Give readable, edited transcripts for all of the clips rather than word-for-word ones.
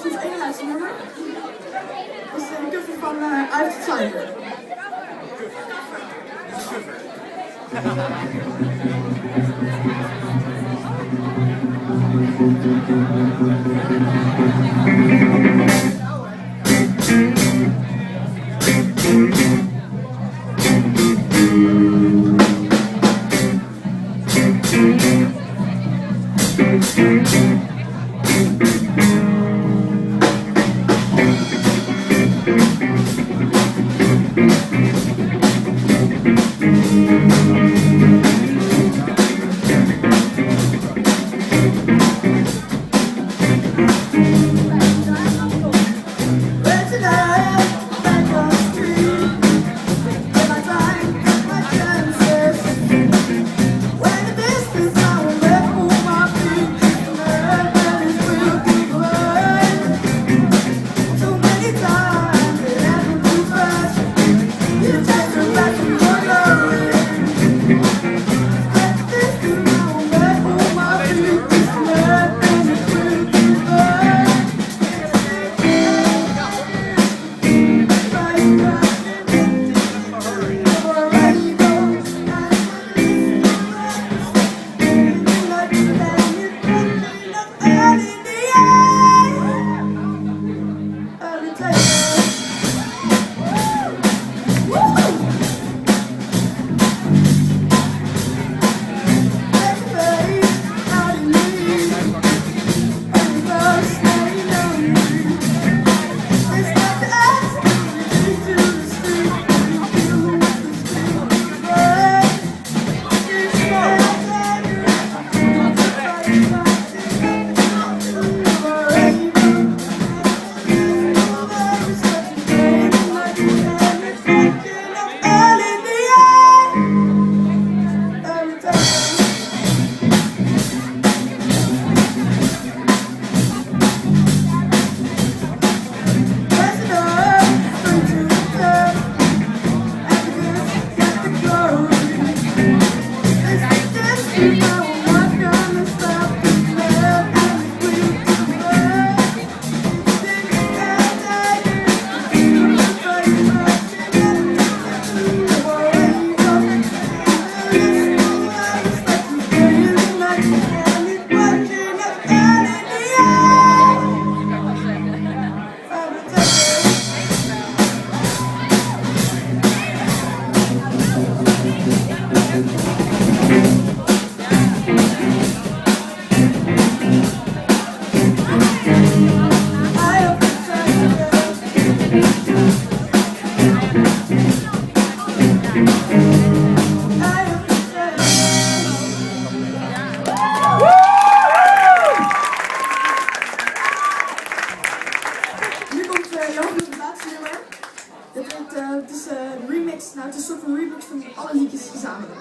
ons eenheidsnummer. Dat is een cover van Uit het Zuiden. Het is een remix, nou het is een soort van remix van alle liedjes gezamenlijk.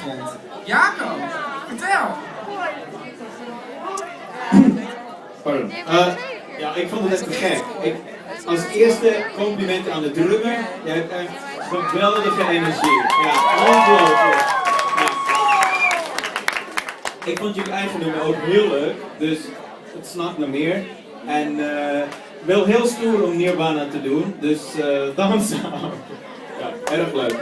compliment. Jaco, vertel. Pardon. Ja, ik vond het echt te gek. Als eerste complimenten aan de drummer. Je hebt echt geweldige energie. Ja, ongelooflijk. Ja. Ik vond jullie eigen nummer ook heel leuk. Dus het snakt naar meer. En wel heel stoer om Nirvana te doen. Dus thumbs up. Ja, erg leuk.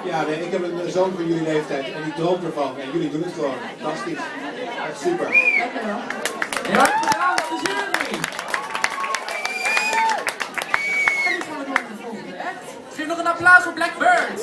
Ja, nee, ik heb een zoon van jullie leeftijd en die droomt ervan. En jullie doen het gewoon. Fantastisch. Echt super. Heel erg bedankt voor de jury. En nu gaan we door naar de volgende act. Geef nog een applaus voor Blackbird.